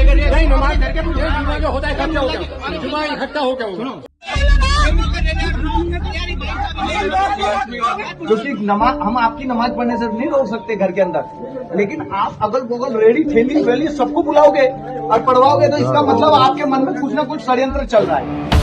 नहीं, नमाज जुमा जो होता है इकट्ठा हो गया, जुमा इकट्ठा हो गया। क्योंकि नमाज हम आपकी नमाज पढ़ने से नहीं रोक सकते घर के अंदर, लेकिन आप अगल बगल रेडी थैली वैली सबको बुलाओगे और पढ़वाओगे तो इसका मतलब आपके मन में कुछ ना कुछ षड्यंत्र चल रहा है।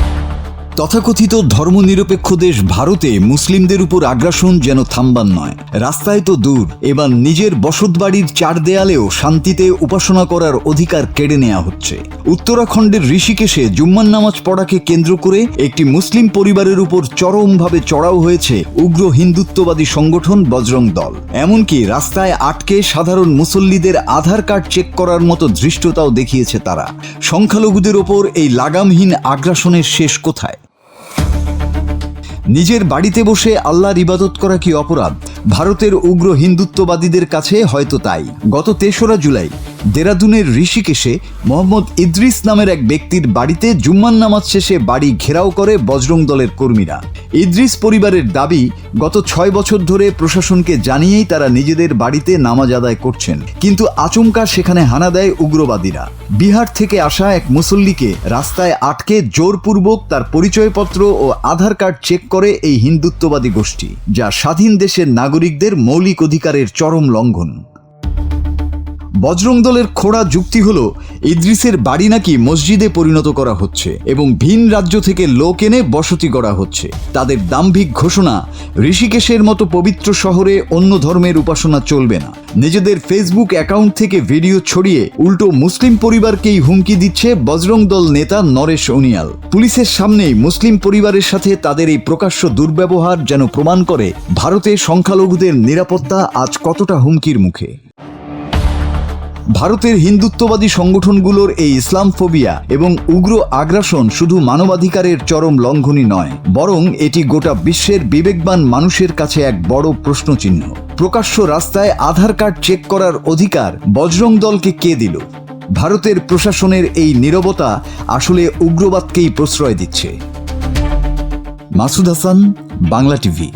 তথাকথিত ধর্মনিরপেক্ষ দেশ ভারতে মুসলিমদের উপর আগ্রাসন যেন থামবার নয়। রাস্তায় তো দূর, এবার নিজের বসতবাড়ির চার দেয়ালেও শান্তিতে উপাসনা করার অধিকার কেড়ে নেওয়া হচ্ছে। উত্তরাখণ্ডের ঋষিকেশে জুম্মার নামাজ পড়াকে কেন্দ্র করে একটি মুসলিম পরিবারের উপর চরমভাবে চড়াও হয়েছে উগ্র হিন্দুত্ববাদী সংগঠন বজরং দল। এমনকি রাস্তায় আটকে সাধারণ মুসল্লিদের আধার কার্ড চেক করার মতো ধৃষ্টতাও দেখিয়েছে তারা। সংখ্যালঘুদের ওপর এই লাগামহীন আগ্রাসনের শেষ কোথায়? নিজের বাড়িতে বসে আল্লাহর ইবাদত করা কি অপরাধ? ভারতের উগ্র হিন্দুত্ববাদীদের কাছে হয়তো তাই। গত ৩রা জুলাই দেরাদুনের ঋষিকেশে মোহাম্মদ ইদ্রিস নামের এক ব্যক্তির বাড়িতে জুম্মার নামাজ শেষে বাড়ি ঘেরাও করে বজরং দলের কর্মীরা। ইদ্রিস পরিবারের দাবি, গত ৬ বছর ধরে প্রশাসনকে জানিয়েই তারা নিজেদের বাড়িতে নামাজ আদায় করছেন, কিন্তু আচমকা সেখানে হানা দেয় উগ্রবাদীরা। বিহার থেকে আসা এক মুসল্লিকে রাস্তায় আটকে জোরপূর্বক তার পরিচয়পত্র ও আধার কার্ড চেক করে এই হিন্দুত্ববাদী গোষ্ঠী, যা স্বাধীন দেশের নাগরিকদের মৌলিক অধিকারের চরম লঙ্ঘন। বজরং দলের খোড়া যুক্তি হলো, ইদ্রিসের বাড়ি নাকি মসজিদে পরিণত করা হচ্ছে এবং ভিন রাজ্য থেকে লোক এনে বসতি করা হচ্ছে। তাদের দাম্ভিক ঘোষণা, ঋষিকেশের মতো পবিত্র শহরে অন্য ধর্মের উপাসনা চলবে না। নিজেদের ফেসবুক অ্যাকাউন্ট থেকে ভিডিও ছড়িয়ে উল্টো মুসলিম পরিবারকেই হুমকি দিচ্ছে বজরং দল নেতা নরেশ উনিয়াল। পুলিশের সামনেই মুসলিম পরিবারের সাথে তাদের এই প্রকাশ্য দুর্ব্যবহার যেন প্রমাণ করে ভারতে সংখ্যালঘুদের নিরাপত্তা আজ কতটা হুমকির মুখে। ভারতের হিন্দুত্ববাদী সংগঠনগুলোর এই ইসলাম ফোবিয়া এবং উগ্র আগ্রাসন শুধু মানবাধিকারের চরম লঙ্ঘনই নয়, বরং এটি গোটা বিশ্বের বিবেকবান মানুষের কাছে এক বড় প্রশ্নচিহ্ন। প্রকাশ্য রাস্তায় আধার কার্ড চেক করার অধিকার বজরং দলকে কে দিল? ভারতের প্রশাসনের এই নীরবতা আসলে উগ্রবাদকেই প্রশ্রয় দিচ্ছে। মাসুদ হাসান, বাংলা টিভি।